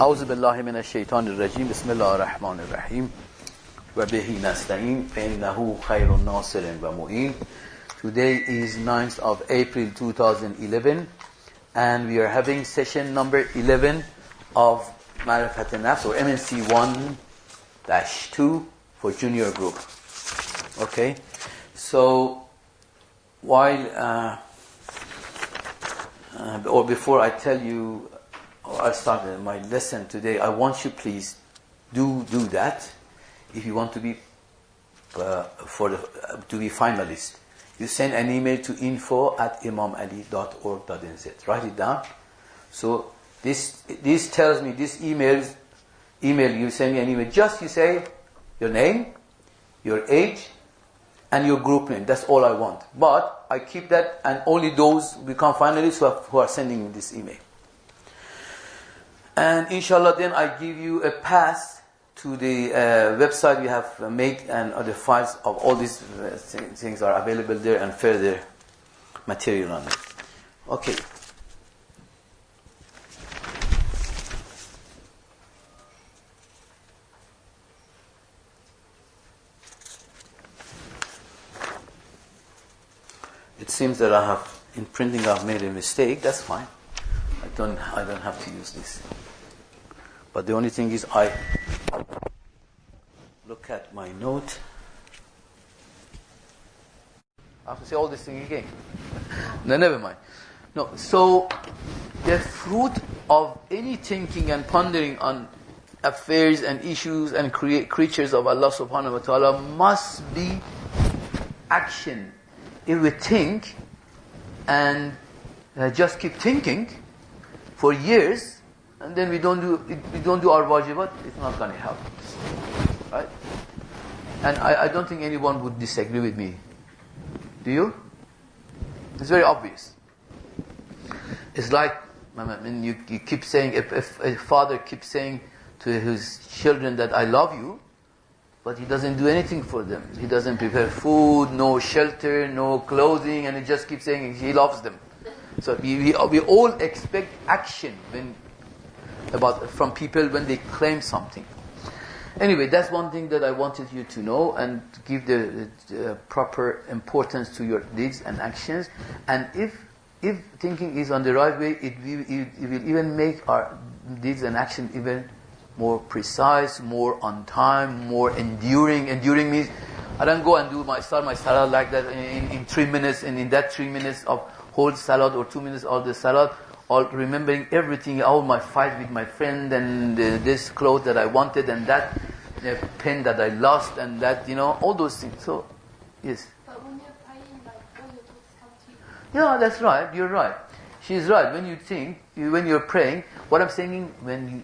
أعوذ بالله من الشيطان الرجيم بسم الله الرحمن الرحيم وبه نستعين فإنه خير ناصر ومعين. Today is 9th of April 2011 and we are having session number 11 of Marefatul Nafs or MNC 1-2 for junior group. Okay, so while or before I tell you or I start my lesson today, I want you please do that if you want to be to be finalist. You send an email to info@imamali.org.nz. Write it down. So this tells me this email you send me an email. Just you say your name, your age, and your group name. That's all I want. But I keep that, and only those become finalists who are sending me this email. And inshallah, then I give you a pass to the website we have made, and the files of all these things are available there, and further material on it. Okay. It seems that I have, in printing, I've made a mistake. That's fine. I don't have to use this. But the only thing is, I look at my note. I have to say all this thing again. No, never mind. No. So the fruit of any thinking and pondering on affairs and issues and creatures of Allah subhanahu wa ta'ala must be action. If we think and just keep thinking for years, and then we don't do our wajibat, it's not going to help, right? And I don't think anyone would disagree with me. Do you? It's very obvious. It's like, I mean, you keep saying, if a father keeps saying to his children that I love you, but he doesn't do anything for them. He doesn't prepare food, no shelter, no clothing, and he just keeps saying he loves them. So we all expect action from people when they claim something. Anyway, that's one thing that I wanted you to know, and to give the proper importance to your deeds and actions. And if thinking is on the right way, it will even make our deeds and actions even more precise, more on time, more enduring. Enduring means I don't go and start my salad like that in 3 minutes, and in that 3 minutes of whole salad or 2 minutes of the salad, all remembering everything, all my fight with my friend, and this clothes that I wanted, and that pen that I lost, and that, all those things. So, yes. But when you're praying, like, all your thoughts come to you. Yeah, that's right. You're right. She's right. When you think, when you're praying, what I'm saying,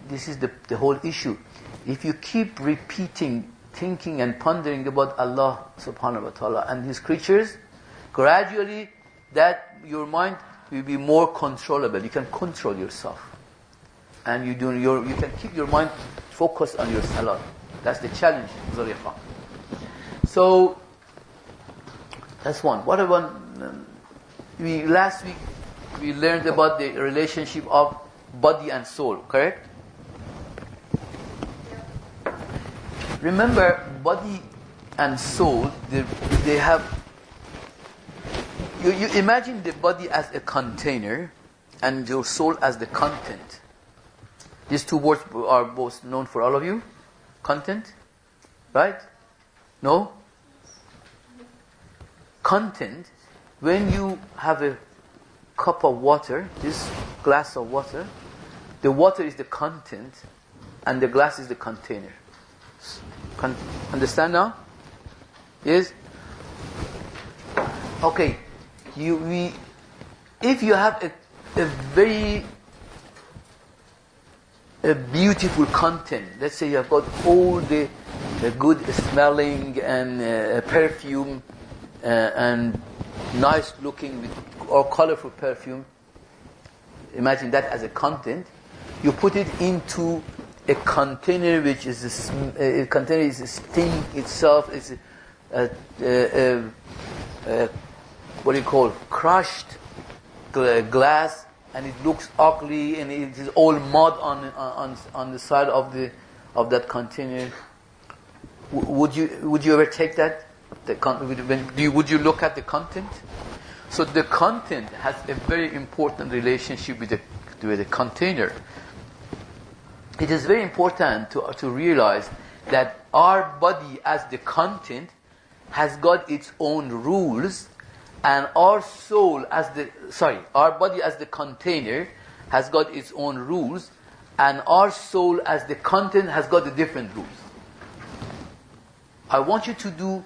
this is the whole issue. If you keep repeating, thinking and pondering about Allah subhanahu wa ta'ala and His creatures, gradually that your mind will be more controllable. You can control yourself. And you can keep your mind focused on your salah. That's the challenge, Zariqa. So, that's one. What about, last week, we learned about the relationship of body and soul, correct? Yeah. Remember, body and soul, they have... You imagine the body as a container and your soul as the content. These two words are both known for all of you. Content, right? No? Content, when you have a cup of water, this glass of water, the water is the content and the glass is the container. Understand now? Yes? Okay. If you have a very beautiful content, let's say you have got all the good smelling and perfume and nice looking or colorful perfume, imagine that as a content. You put it into a container which is a container is a thing itself, is what do you call, crushed glass and it looks ugly and it is all mud on the side of that container. Would you ever take that? Would you look at the content? So the content has a very important relationship with the container. It is very important to realize that our body as the content has got its own rules, and our body as the container has got its own rules, and our soul as the content has got the different rules. I want you to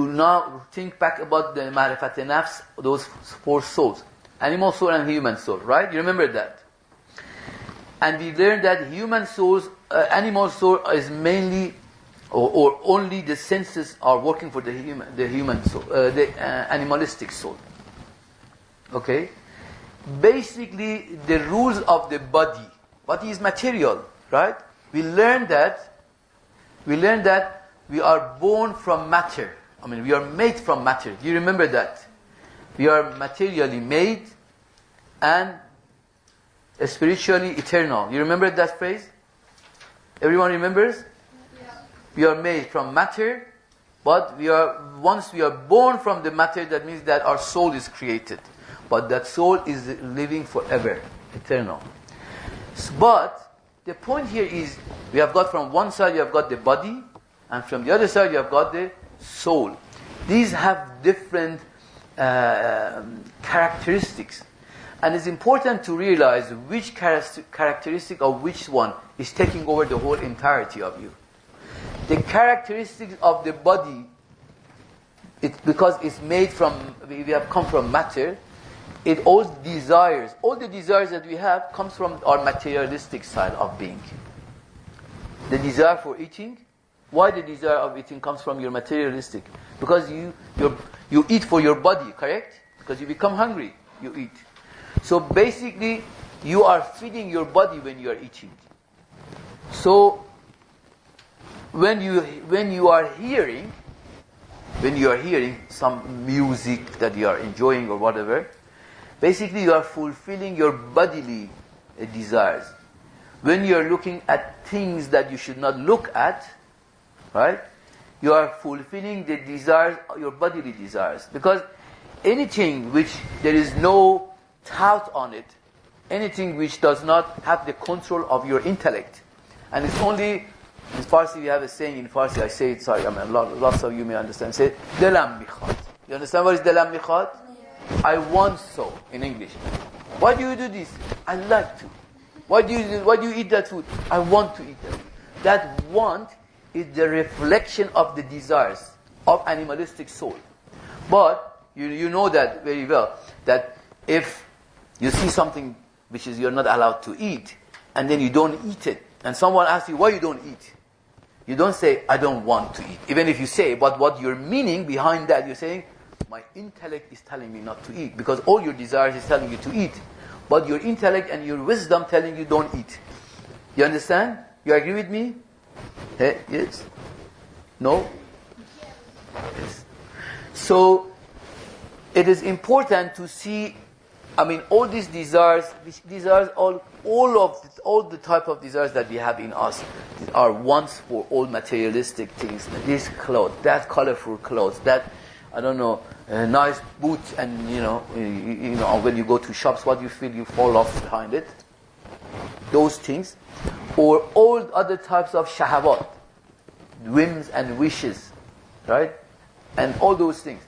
now think back about the Marefatul Nafs, those 4 souls. Animal soul and human soul, right? You remember that? And we learned that human souls, animal soul is mainly, or only the senses are working for the human soul, the animalistic soul. Okay? Basically, the rules of the body is material, right? We learned that we are born from matter. I mean, we are made from matter. Do you remember that? We are materially made and spiritually eternal. You remember that phrase? Everyone remembers? Yeah. We are made from matter, but once we are born from the matter, that means that our soul is created. But that soul is living forever, eternal. But the point here is, we have got from one side, you have got the body, and from the other side, you have got the soul. These have different characteristics. And it's important to realize which characteristic of which one is taking over the whole entirety of you. The characteristics of the body, because it's made from, we have come from matter, all the desires that we have comes from our materialistic side of being. The desire for eating, why the desire of eating comes from your materialistic? Because you eat for your body, correct? Because you become hungry, you eat. So basically, you are feeding your body when you are eating. So when you are hearing some music that you are enjoying or whatever, basically you are fulfilling your bodily desires. When you are looking at things that you should not look at, right? You are fulfilling the desires, your bodily desires. Because anything which there is no thought on it, anything which does not have the control of your intellect, and it's only, in Farsi we have a saying in Farsi, I say it, sorry, I mean lots of you may understand, say, Delam mikhad. You understand what is Delam mikhad? Yeah. I want so, in English. Why do you do this? I like to. Why do you eat that food? I want to eat that food. That want is the reflection of the desires of animalistic soul. But you know that very well, that if you see something which is you're not allowed to eat, and then you don't eat it, and someone asks you why you don't eat, you don't say, I don't want to eat. Even if you say, but what you're meaning behind that, you're saying, my intellect is telling me not to eat, because all your desires is telling you to eat. But your intellect and your wisdom telling you don't eat. You understand? You agree with me? Hey, yes? No? Yes. So, it is important to see, I mean, all these desires, all the type of desires that we have in us are wants for all materialistic things. This clothes, that colorful clothes, that, I don't know, nice boots, and you know, when you go to shops, what you feel, you fall off behind it. Those things, or all other types of shahawat, whims and wishes, right? And all those things,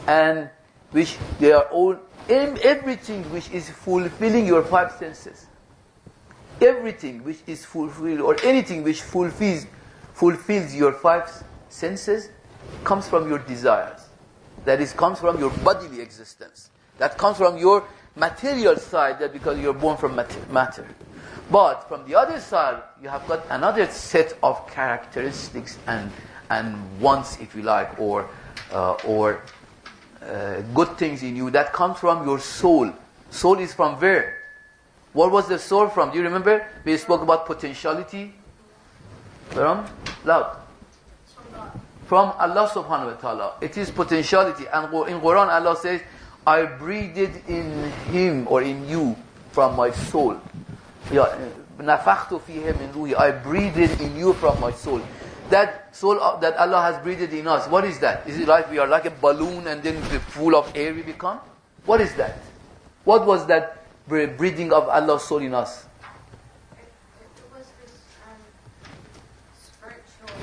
and which they are all everything which is fulfilling your 5 senses. Everything which is fulfilled, or anything which fulfills your 5 senses, comes from your desires. That is, comes from your bodily existence. That comes from your material side, that because you're born from matter. But from the other side, you have got another set of characteristics and wants, if you like, or good things in you that comes from your soul. Soul is from where? What was the soul from? Do you remember? We spoke about potentiality. From? Loud. From Allah subhanahu wa ta'ala. It is potentiality. And in Quran Allah says, I breathed in him or in you from my soul. نَفَخْتُ فِيهِ مِنْ رُوحِي. I breathed in you from my soul. That soul that Allah has breathed in us, what is that? Is it like we are like a balloon and then full of air we become? What is that? What was that breathing of Allah's soul in us? It was this spiritual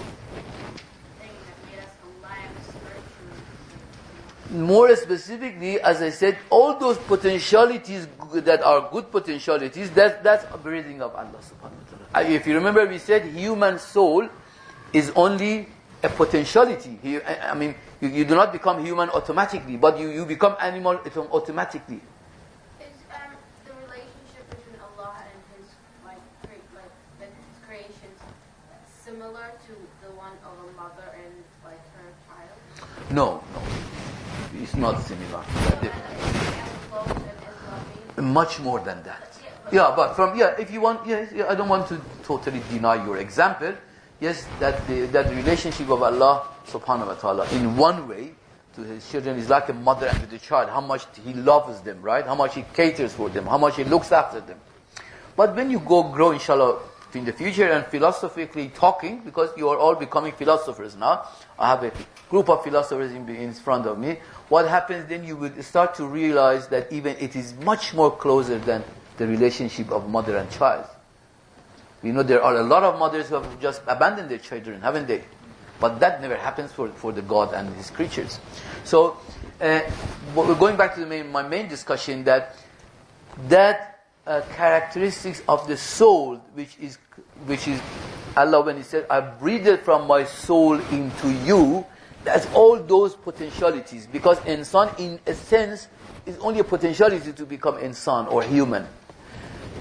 thing that made us alive spiritually. More specifically, as I said, all those potentialities that are good potentialities, that's a breathing of Allah subhanahu wa ta'ala. If you remember, we said human soul is only a potentiality. I mean, you do not become human automatically, but you become animal automatically. Is the relationship between Allah and His his creations similar to the one of a mother and like her child? No, it's not similar. Close and as loving? Much more than that. Yeah, but if you want, I don't want to totally deny your example. Yes, that relationship of Allah subhanahu wa ta'ala in one way to His children is like a mother and the child. How much He loves them, right? How much He caters for them. How much He looks after them. But when you grow, inshallah, in the future and philosophically talking, because you are all becoming philosophers now. I have a group of philosophers in front of me. What happens then? You will start to realize that even it is much more closer than the relationship of mother and child. We know there are a lot of mothers who have just abandoned their children, haven't they? But that never happens for the God and His creatures. So, we're going back to my main discussion that characteristics of the soul, which is Allah when He said, "I breathed from my soul into you." That's all those potentialities, because insan, in a sense, is only a potentiality to become insan or human.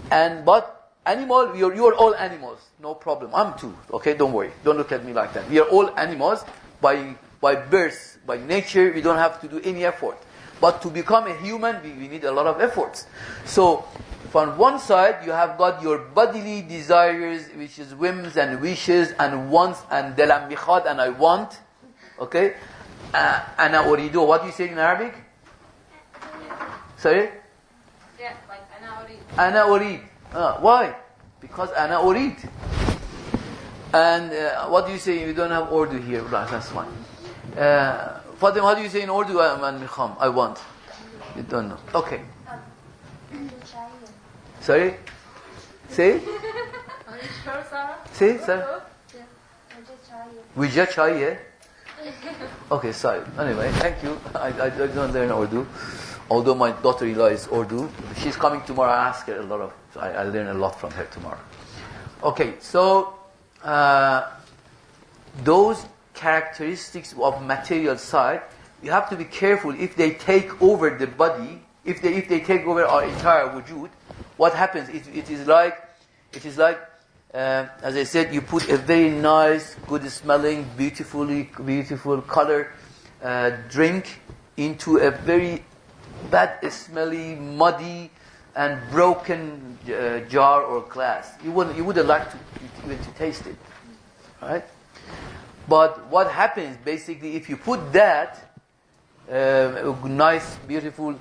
But animal, you are all animals, no problem. I'm too, okay? Don't worry. Don't look at me like that. We are all animals by birth, by nature. We don't have to do any effort. But to become a human, we need a lot of efforts. So, from one side, you have got your bodily desires, which is whims and wishes and wants and delam mikhad and I want. Okay? Ana uridu. What do you say in Arabic? Sorry? Yeah, like ana urid. Ana urid. Why? Because ana urid. And what do you say? You don't have Urdu here. Right, that's fine. Fatima, how do you say in Urdu? I want. You don't know. Okay. Sorry? Say? Are you sure, Sarah? Say, sir? Vijay chahiye. Okay, sorry. Anyway, thank you. I don't learn Urdu. Although my daughter-in-law is Urdu. She's coming tomorrow. I ask her a lot of... So I learn a lot from her tomorrow. Okay, so... those characteristics of material side, you have to be careful if they take over the body, if they take over our entire wujud, what happens? It is like, as I said, you put a very nice, good smelling, beautiful color drink into a very bad smelling, muddy and broken jar or glass. You wouldn't like to even to taste it, right? But what happens basically if you put that nice, beautiful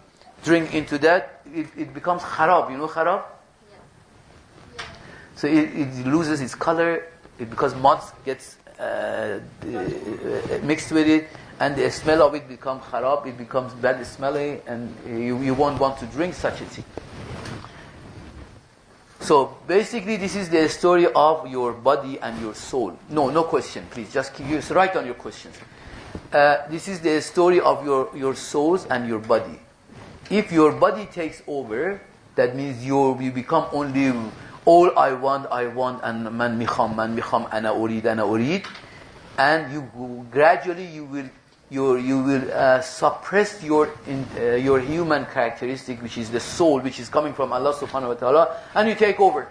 drink into that, it becomes kharab. You know kharab? Yeah. So it loses its color, because mud gets mixed with it, and the smell of it becomes kharab, it becomes bad smelling, and you won't want to drink such a thing. So basically this is the story of your body and your soul. No question, please. Just write down your questions. This is the story of your souls and your body. If your body takes over, that means you become only all I want, and man mikham, ana urid, and you gradually you will suppress your human characteristic, which is the soul, which is coming from Allah subhanahu wa ta'ala, and you take over.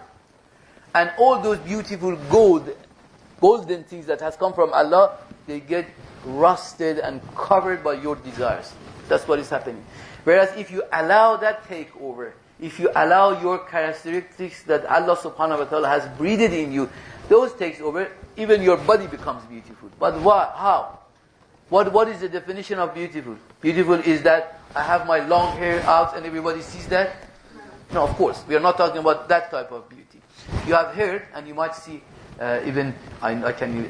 And all those beautiful golden things that has come from Allah, they get rusted and covered by your desires. That's what is happening. Whereas if you allow that take over, if you allow your characteristics that Allah subhanahu wa ta'ala has breathed in you, those takes over, even your body becomes beautiful. But how? What is the definition of beautiful? Beautiful is that I have my long hair out and everybody sees that? No, of course. We are not talking about that type of beauty. You have heard, and you might see, even I can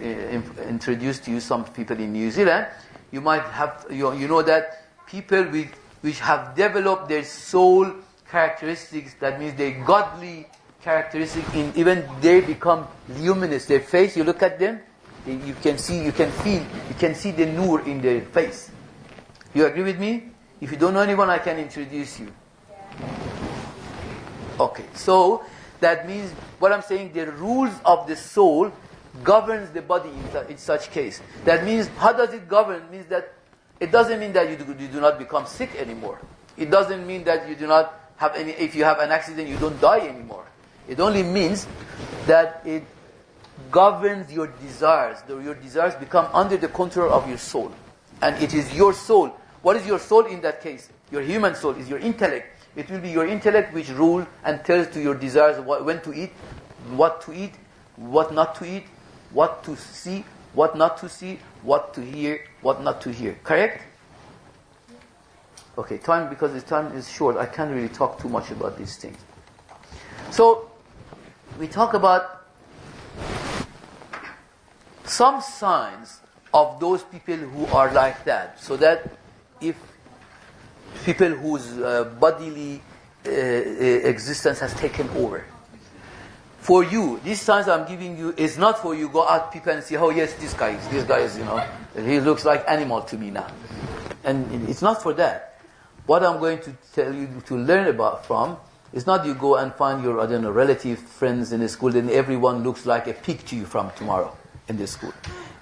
introduce to you some people in New Zealand. You might have, you know that people which have developed their soul characteristics, that means their godly characteristic, in even they become luminous. Their face, you look at them, you can see, you can feel, you can see the nur in their face. You agree with me? If you don't know anyone, I can introduce you. Okay, so that means what I'm saying, the rules of the soul governs the body in such case. That means, how does it govern? It means that it doesn't mean that you do not become sick anymore. It doesn't mean that you do not have any, if you have an accident, you don't die anymore. It only means that it governs your desires. Your desires become under the control of your soul. And it is your soul. What is your soul in that case? Your human soul is your intellect. It will be your intellect which rules and tells to your desires when to eat, what not to eat, what to see, what not to see, what to hear, what not to hear. Correct? Okay, because the time is short, I can't really talk too much about these things. So, we talk about some signs of those people who are like that, so that if people whose bodily existence has taken over. For you, these signs I'm giving you is not for you go out people and see, oh yes, this guy is, he looks like animal to me now. And it's not for that. What I'm going to tell you to learn about from is not you go and find your, relative, friends in the school, and everyone looks like a pig to you from tomorrow in the school.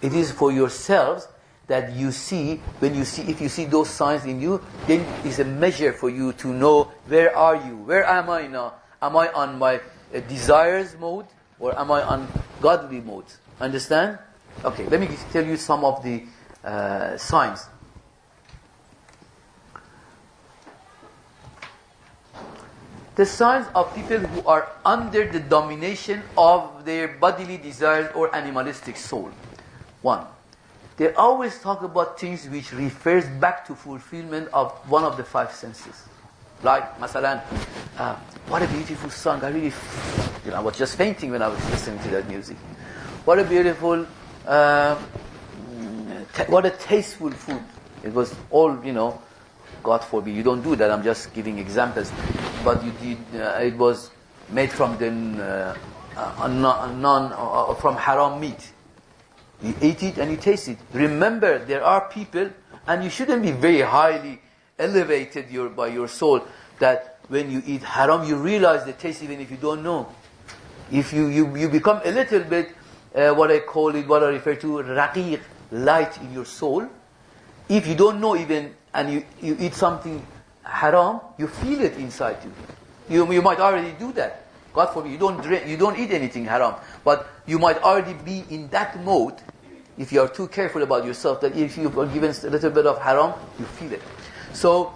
It is for yourselves that you see, if you see those signs in you, then it's a measure for you to know, where are you? Where am I now? Am I on my desires mode, or am I on godly mode? Understand? Okay, let me tell you some of the signs. The signs of people who are under the domination of their bodily desires or animalistic soul. 1. They always talk about things which refers back to fulfillment of one of the 5 senses. Like, masalan, what a beautiful song. I really, I was just fainting when I was listening to that music. What a beautiful, what a tasteful food. It was all, God forbid, you don't do that. I'm just giving examples. But you did. It was made from from haram meat. You eat it and you taste it. Remember, there are people, and you shouldn't be very highly elevated by your soul, that when you eat haram, you realize the taste even if you don't know. If you become a little bit, what I refer to, raqiq, light in your soul. If you don't know even, and you eat something haram, you feel it inside you. You might already do that. God forbid, you don't eat anything haram, but you might already be in that mode if you are too careful about yourself, that if you are given a little bit of haram, you feel it. So,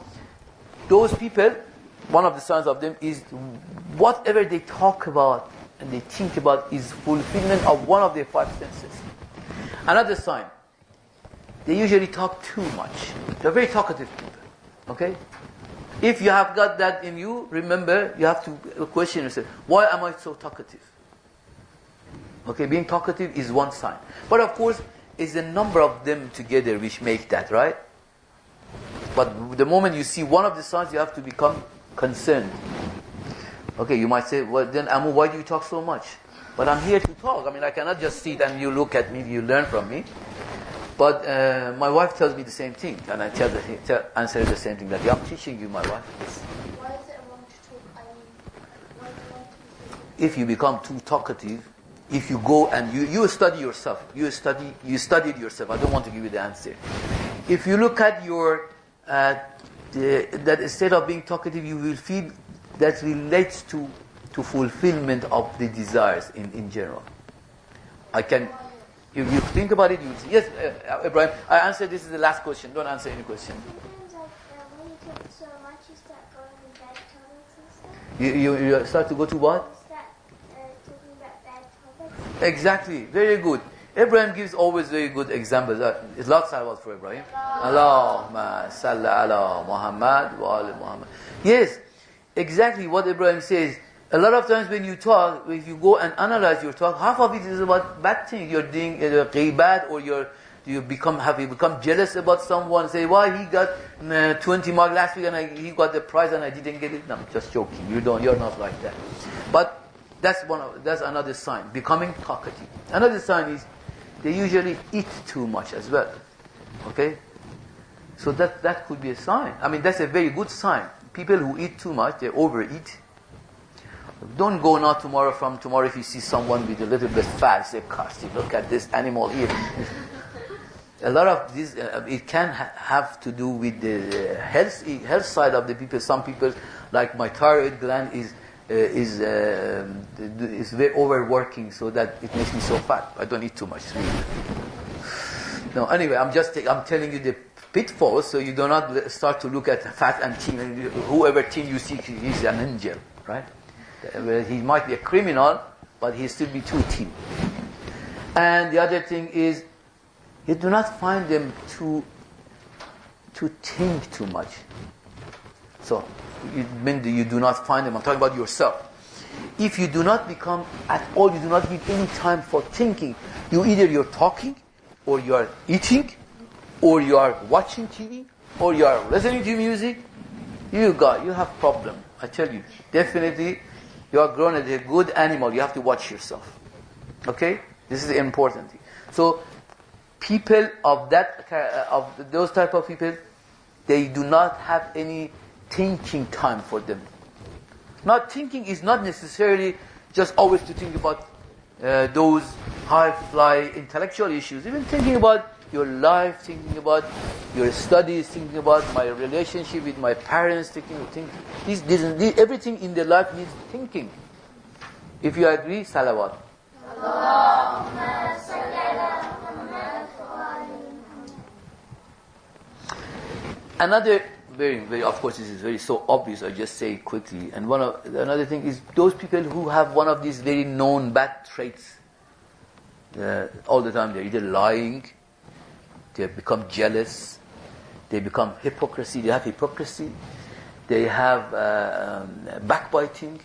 those people, one of the signs of them is whatever they talk about and they think about is fulfillment of one of their 5 senses. Another sign, they usually talk too much. They're very talkative people. Okay? If you have got that in you, remember, you have to question yourself, why am I so talkative? Okay, being talkative is one sign. But of course, it's the number of them together which make that, right? But the moment you see one of the signs, you have to become concerned. Okay, you might say, well then Amu, why do you talk so much? But I'm here to talk. I cannot just sit and you look at me, you learn from me. But my wife tells me the same thing, and I answer the same thing, that I'm teaching you, my wife. Why is it wrong to talk? Why do you want to talk? If you become too talkative, if you go and you study yourself, you studied yourself. I don't want to give you the answer. If you look at your that state of being talkative, you will feel that relates to fulfillment of the desires in general. You think about it, you say, yes, Ibrahim, I answered, this is the last question. Don't answer any question. Sometimes when you talk so much, you start going in bad topics and stuff. You start to go to what? You start talking about bad topics. Exactly. Very good. Ibrahim gives always very good examples. It's lot salawat for Ibrahim. Allahumma salli ala Muhammad wa ala Muhammad. Yes, exactly what Ibrahim says. A lot of times when you talk, if you go and analyze your talk, half of it is about bad things. You're doing ghaibat, or you become jealous about someone. Say, why he got 20 marks last week and he got the prize and I didn't get it. No, I'm just joking. You're not like that. But that's another sign. Becoming talkative. Another sign is they usually eat too much as well. Okay? So that could be a sign. I mean, that's a very good sign. People who eat too much, they overeat. Don't go now from tomorrow if you see someone with a little bit fat, say, gosh, look at this animal here. A lot of this, it can have to do with the health side of the people. Some people, like my thyroid gland is very overworking, so that it makes me so fat. I don't eat too much. Really. No, anyway, I'm telling you the pitfalls, so you do not start to look at fat and thin. Whoever thin you see, he's an angel, right? He might be a criminal, but he still be too thin. And the other thing is, you do not find them to think too much. So, you do not find them. I'm talking about yourself. If you do not become at all, you do not give any time for thinking. Either you're talking, or you are eating, or you are watching TV, or you are listening to music. You have problem. I tell you, definitely. You are grown as a good animal. You have to watch yourself. Okay? This is the important thing. So, people of those type of people, they do not have any thinking time for them. Not thinking is not necessarily just always to think about those high-fly intellectual issues. Even thinking about your life, thinking about your studies, thinking about my relationship with my parents, everything in their life needs thinking. If you agree, salawat. Another very, very, of course, this is very so obvious. I just say it quickly. And another thing is those people who have one of these very known bad traits. All the time they're either lying, they become jealous, they become hypocrisy. They have hypocrisy. They have backbiting.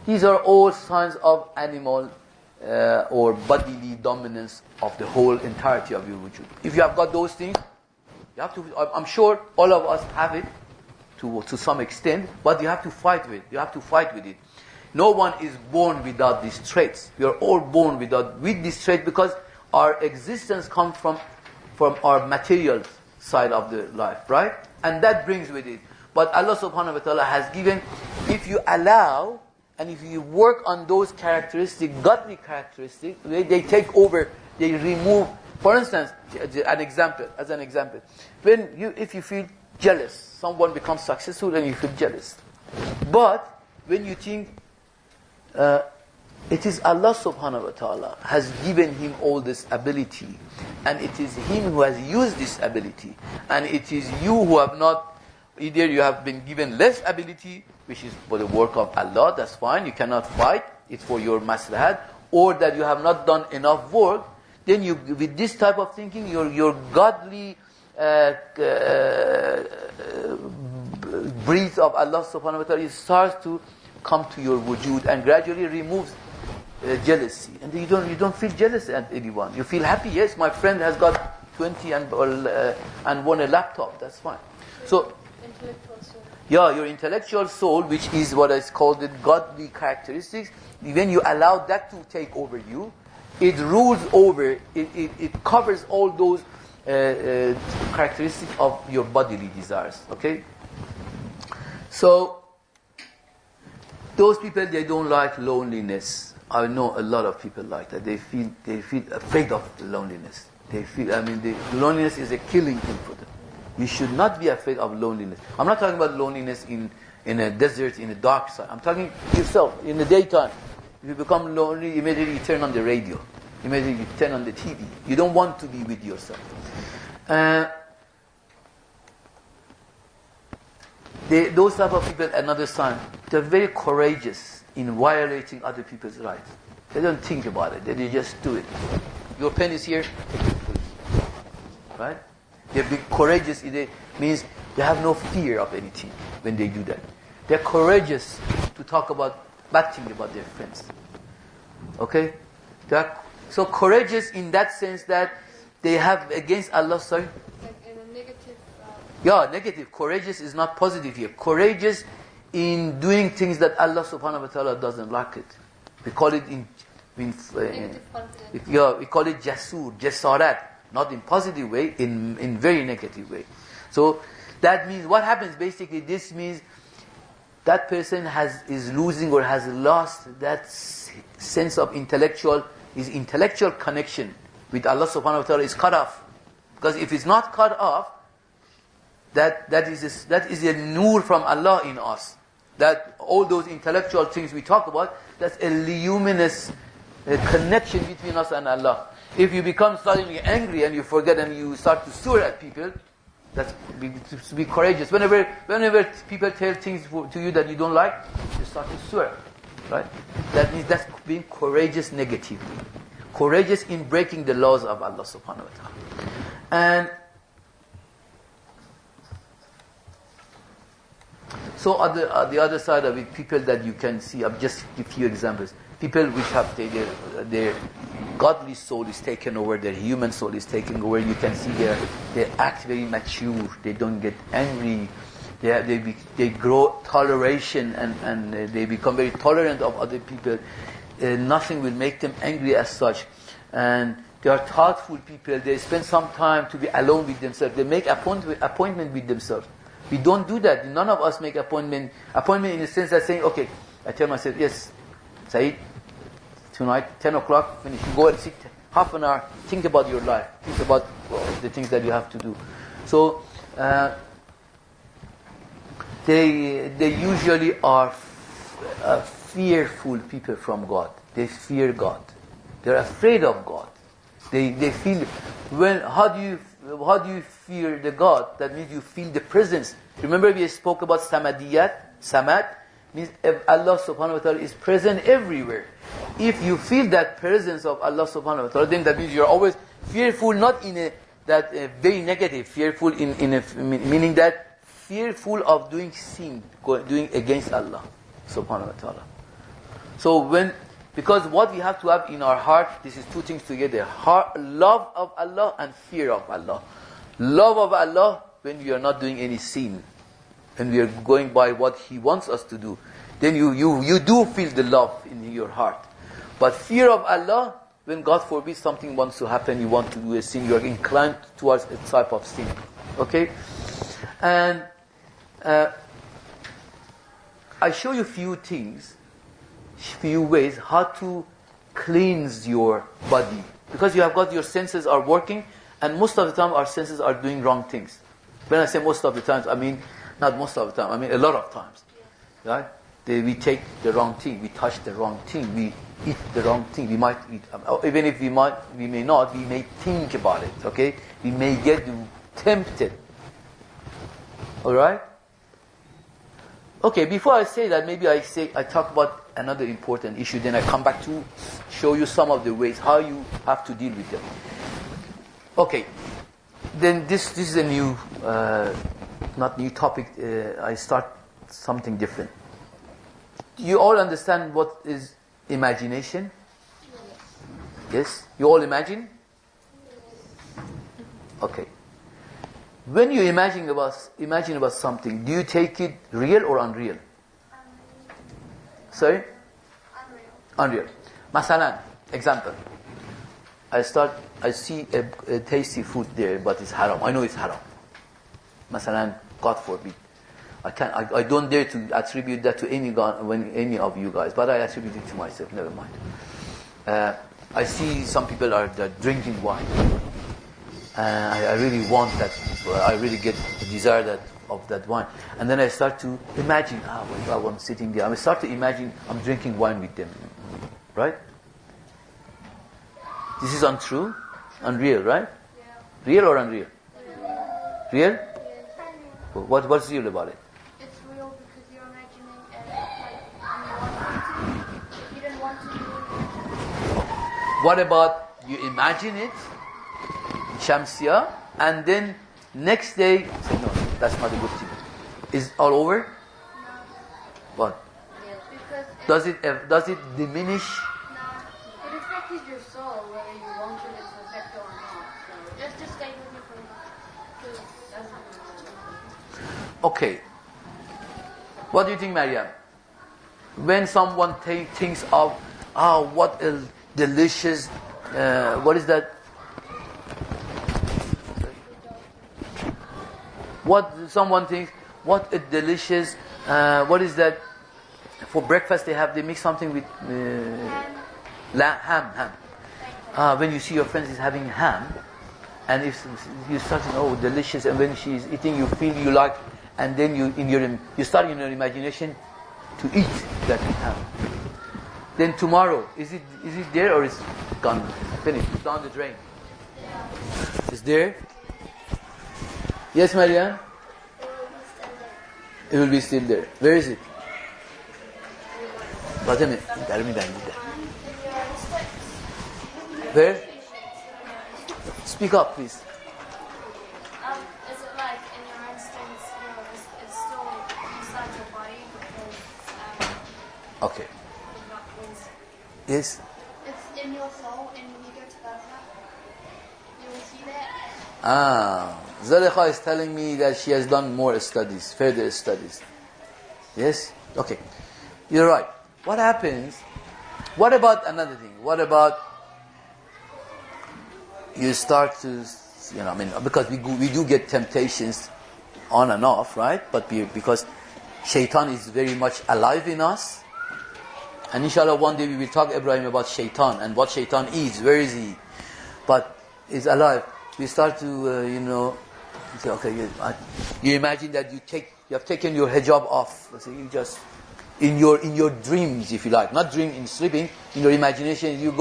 These are all signs of animal or bodily dominance of the whole entirety of your wujud. If you have got those things, you have to. I'm sure all of us have it to some extent, but you have to fight with it. You have to fight with it. No one is born without these traits. We are all born with these traits because our existence comes from our material side of the life, right? And that brings with it. But Allah subhanahu wa ta'ala has given, if you allow and if you work on those characteristics, godly characteristics, they take over, they remove. For instance, as an example, if you feel jealous, someone becomes successful and you feel jealous. But when you think, it is Allah subhanahu wa ta'ala has given him all this ability, and it is him who has used this ability, and it is you who have not, either you have been given less ability, which is for the work of Allah, that's fine, you cannot fight, it's for your maslahat, or that you have not done enough work, then you, with this type of thinking, your godly breath of Allah subhanahu wa ta'ala starts to come to your wujud and gradually removes jealousy. And you don't feel jealous at anyone. You feel happy. Yes, my friend has got 20 and won a laptop. That's fine. So, intellectual soul. Yeah, your intellectual soul, which is what is called the godly characteristics, when you allow that to take over you, it rules over, it covers all those characteristics of your bodily desires. Okay? So, those people, they don't like loneliness. I know a lot of people like that. They feel afraid of loneliness. Loneliness is a killing thing for them. You should not be afraid of loneliness. I'm not talking about loneliness in a desert, in a dark side. I'm talking yourself, in the daytime. If you become lonely, immediately you turn on the radio. Immediately you turn on the TV. You don't want to be with yourself. Those type of people, another sign, they're very courageous in violating other people's rights. They don't think about it. They just do it. Your pen is here, take it, please. Right? They're being courageous. It means they have no fear of anything when they do that. They're courageous to talk about bad things about their friends. Okay? They're so courageous in that sense that they have against Allah, sorry? Like in a negative... Yeah, negative. Courageous is not positive here. Courageous in doing things that Allah subhanahu wa ta'ala doesn't like it. We call it negative confidence. Yeah, we call it jasur, jasarat. Not in positive way, in very negative way. So that means what happens basically, this means that person is losing or has lost that sense of his intellectual connection with Allah subhanahu wa ta'ala is cut off. Because if it's not cut off, that is a nur from Allah in us. That all those intellectual things we talk about, that's a luminous connection between us and Allah. If you become suddenly angry and you forget and you start to swear at people, to be courageous. Whenever people tell things to you that you don't like, you start to swear. Right? That means that's being courageous negatively. Courageous in breaking the laws of Allah subhanahu wa ta'ala. And so on the other side of it, people that you can see, I'll just give you examples. People which have their godly soul is taken over, their human soul is taken over. You can see they act very mature. They don't get angry. They grow toleration and they become very tolerant of other people. Nothing will make them angry as such. And they are thoughtful people. They spend some time to be alone with themselves. They make appointment with themselves. We don't do that. None of us make appointment in the sense that saying, okay, I tell myself, yes, Saeed, tonight, 10 o'clock, when you go and sit half an hour, think about your life. Think about the things that you have to do. So, they usually are fearful people from God. They fear God. They're afraid of God. They feel, how do you fear the God? That means you feel the presence. Remember we spoke about samadiyat? Samad means Allah subhanahu wa ta'ala is present everywhere. If you feel that presence of Allah subhanahu wa ta'ala, then that means you're always fearful, not in very negative, fearful meaning that fearful of doing sin, doing against Allah subhanahu wa ta'ala. So because what we have to have in our heart, this is two things together. Love of Allah and fear of Allah. Love of Allah when we are not doing any sin. When we are going by what He wants us to do. Then you do feel the love in your heart. But fear of Allah, when God forbids something wants to happen, you want to do a sin, you are inclined towards a type of sin. Okay? And I show you few ways how to cleanse your body. Because you have got your senses are working, and most of the time our senses are doing wrong things. When I say most of the times, I mean not most of the time, I mean a lot of times. Right? We take the wrong thing, we touch the wrong thing, we eat the wrong thing. We might eat, even if we may not, we may think about it. Okay? We may get tempted. Alright? Okay, before I say that, maybe I talk about another important issue, then I come back to show you some of the ways how you have to deal with them. Okay, then this is a new, not new topic, I start something different. You all understand what is imagination? Yes? You all imagine? Okay. When you imagine about something, do you take it real or unreal? Sorry? Unreal. Masalan, example. I see a tasty food there, but it's haram. I know it's haram. Masalan, God forbid. I don't dare to attribute that to any of you guys, but I attribute it to myself. Never mind. I see some people are drinking wine. I really want that. I really get the desire of that wine. And then I start to imagine, while I'm sitting there, I start to imagine I'm drinking wine with them. Right? This is untrue? Unreal, right? Yeah. Real or unreal? Real? Yeah. What's real about it? It's real because you're imagining and you didn't want to do it. What about You imagine it, Shamsia, and then next day, say, no, that's not a good thing. Is all over? What? Yes, because Does it diminish? no, it affected your soul whether you wanted it to affect it or not. So just stay with me for because that's not. Okay. What do you think, Maryam? When someone thinks of, what a delicious, what is that? What someone thinks, what a delicious, what is that? For breakfast they mix something with ham. When you see your friends is having ham, and if you start saying, oh, delicious, and when she's eating, you feel you like, and then you start in your imagination to eat that ham. Then tomorrow, is it there or is it gone, finished, it's down the drain? It's there? Yes, Marianne? It will be still there. Where is it? Where? Speak up, please. Is it like in your instance, it's still inside your body because Okay. Yes? it's in your soul, and when you go to Gaza, you will see that. Zalekha is telling me that she has done more studies, further studies. Yes? Okay. You're right. What happens? What about another thing? What about you start to, because we do get temptations on and off, right? But because shaitan is very much alive in us. And inshallah one day we will talk, Ibrahim, about shaitan and what shaitan is. Where is he? But he's alive. We start to, say, okay, you imagine that you have taken your hijab off. So you just, in your dreams, if you like, not dream in sleeping, in your imagination, you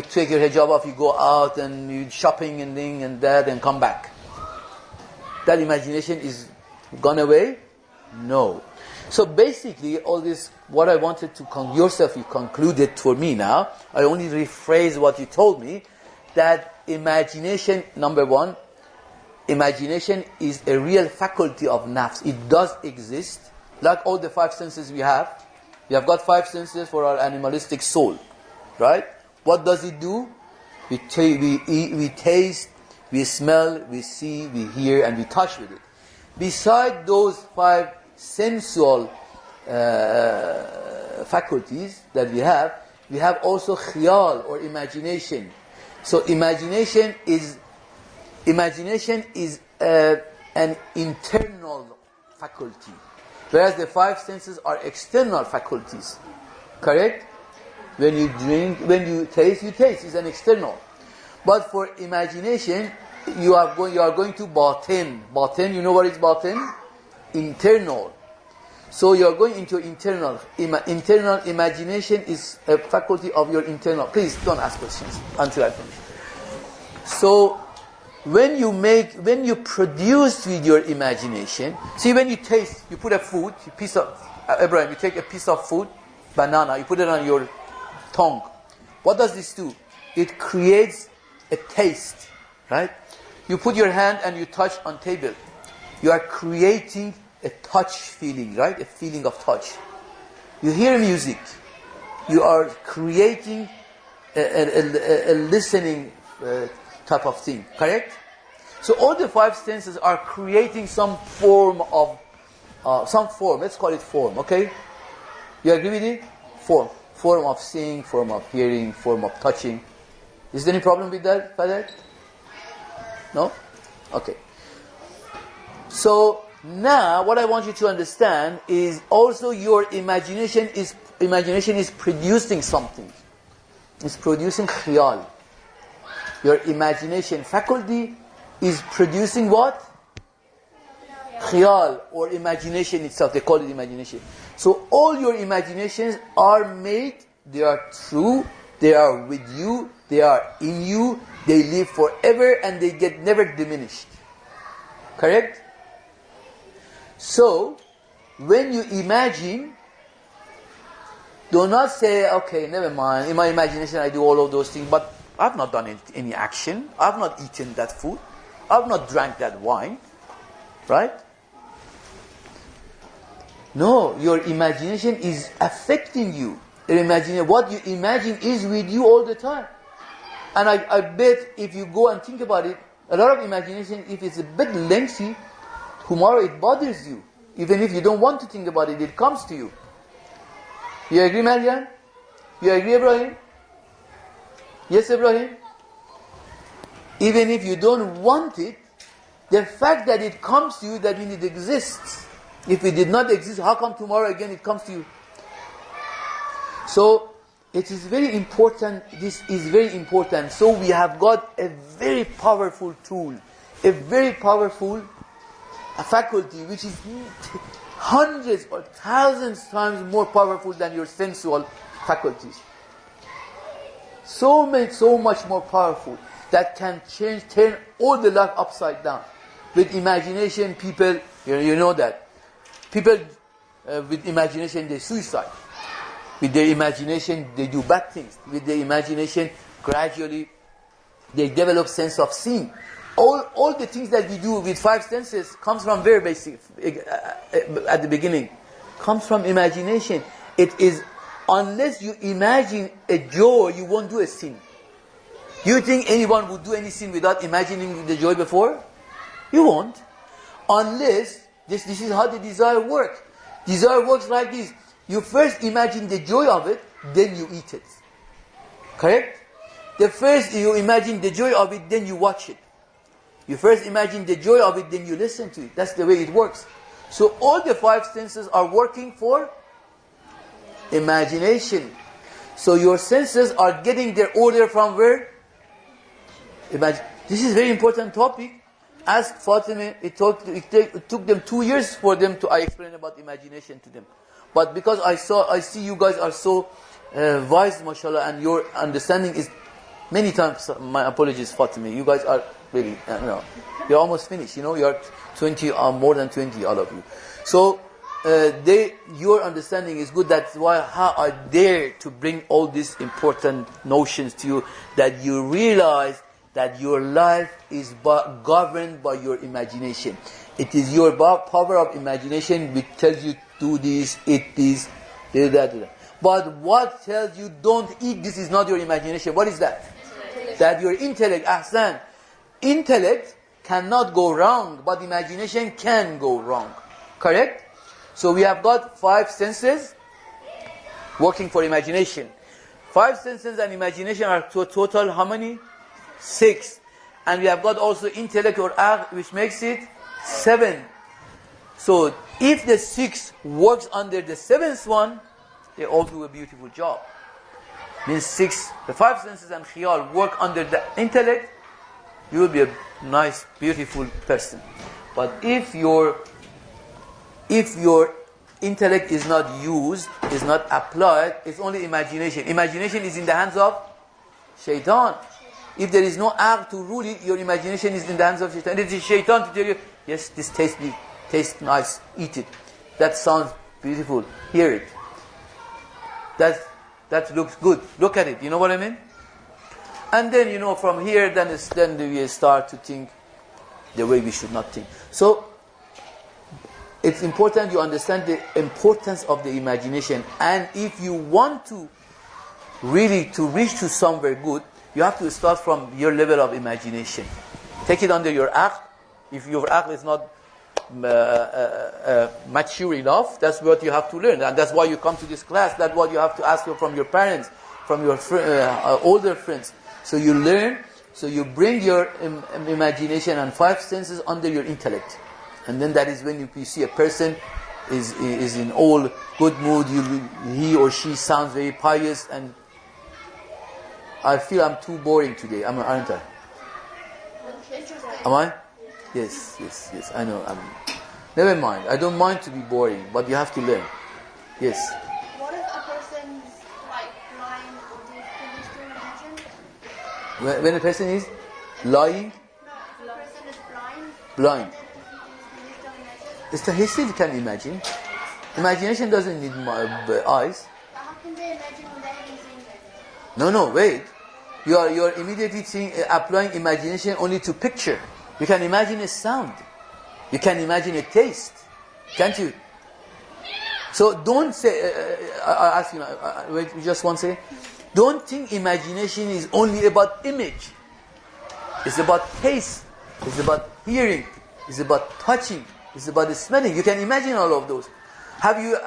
take your hijab off, you go out and you shopping and thing and that and come back. That imagination is gone away? No. So basically, all this, what I wanted to yourself, you concluded for me now. I only rephrase what you told me, that imagination, number one, imagination is a real faculty of nafs. It does exist, like all the five senses we have. We have got five senses for our animalistic soul, right? What does it do? We taste, we smell, we see, we hear, and we touch with it. Beside those five sensual faculties that we have also khiyal or imagination. So imagination is an internal faculty, whereas the five senses are external faculties. Correct? When you drink, when you taste, it's an external. But for imagination, you are going to batin. Batin, you know what is batin? Internal. So you are going into internal. Internal imagination is a faculty of your internal. Please don't ask questions until I finish. So when you produce with your imagination, see, when you taste, you put a food, Ibrahim, you take a piece of food, banana, you put it on your tongue. What does this do? It creates a taste, right? You put your hand and you touch on table. You are creating a touch feeling, right? A feeling of touch. You hear music. You are creating a listening type of thing, correct? So all the five senses are creating some form, let's call it form, okay? You agree with it? Form of seeing, form of hearing, form of touching. Is there any problem with that, Father? No? Okay. So now what I want you to understand is also your imagination is producing something. It's producing khiyal. Your imagination faculty is producing what? Khiyal, or imagination itself. They call it imagination. So all your imaginations are made, they are true, they are with you, they are in you, they live forever and they get never diminished. Correct? So, when you imagine, do not say, okay, never mind, in my imagination I do all of those things, but I've not done any action. I've not eaten that food. I've not drank that wine. Right? No, your imagination is affecting you. What you imagine is with you all the time. And I bet if you go and think about it, a lot of imagination, if it's a bit lengthy, tomorrow it bothers you. Even if you don't want to think about it, it comes to you. You agree, Mariam? You agree, Ibrahim? Yes, Ibrahim? Even if you don't want it, the fact that it comes to you, that means it exists. If it did not exist, how come tomorrow again it comes to you? So, it is very important, this is very important. So we have got a very powerful tool, a very powerful faculty, which is hundreds or thousands times more powerful than your sensual faculties. So much more powerful, that can turn all the life upside down. With imagination, people, you know that. People with imagination, they suicide. With their imagination, they do bad things. With their imagination, gradually, they develop sense of seeing. All the things that we do with 5 senses comes from very basic, at the beginning, comes from imagination. It is, unless you imagine a joy, you won't do a sin. Do you think anyone would do any sin without imagining the joy before? You won't. Unless, this is how the desire works. Desire works like this. You first imagine the joy of it, then you eat it. Correct? The first you imagine the joy of it, then you watch it. You first imagine the joy of it, then you listen to it. That's the way it works. So all the 5 senses are working for imagination. So your senses are getting their order from where? Imagine. This is a very important topic. Ask Fatima, it took them 2 years for them to, I explained about imagination to them. But because I see you guys are so wise, mashallah, and your understanding is many times, my apologies, Fatima, you guys are really, you're almost finished, you're 20, more than 20, all of you. So, your understanding is good. That's why how I dare to bring all these important notions to you, that you realize that your life is governed by your imagination. It is your power of imagination which tells you do this, eat this, do that, do that. But what tells you don't eat this is not your imagination. What is that? That your intellect, ahsan. Intellect cannot go wrong, but imagination can go wrong. Correct? So we have got 5 senses working for imagination. 5 senses and imagination are total how many? 6. And we have got also intellect or aql, which makes it 7. So if the 6 works under the 7th one, they all do a beautiful job. Means 6, the 5 senses and kheyal work under the intellect, you will be a nice, beautiful person. But if your intellect is not used, is not applied, it's only imagination. Imagination is in the hands of shaitan. If there is no aql to rule it, your imagination is in the hands of shaitan. It is shaitan to tell you, yes, this tastes nice, eat it. That sounds beautiful, hear it. That looks good, look at it, you know what I mean? And then, from here, then we start to think the way we should not think. So, it's important you understand the importance of the imagination. And if you want to really to reach to somewhere good, you have to start from your level of imagination. Take it under your aql. If your aql is not mature enough, that's what you have to learn. And that's why you come to this class. That's what you have to ask from your parents, from your older friends. So you learn, so you bring your imagination and 5 senses under your intellect. And then that is when you see a person is in all good mood, he or she sounds very pious, and I feel I'm too boring today, aren't I? Am I? Yes, I know. Never mind, I don't mind to be boring, but you have to learn. Yes. What if a person's blind or deaf? Can they still imagine? When a person is lying? No, if a person is blind. Blind. Can they still imagine? He still can imagine. Imagination doesn't need eyes. But how can they imagine when they haven't seen it? No, wait. you're immediately applying imagination only to picture. You can imagine a sound. You can imagine a taste. Can't you? So don't say, I'll ask you, wait just one second. Don't think imagination is only about image. It's about taste. It's about hearing. It's about touching. It's about smelling. You can imagine all of those. Have you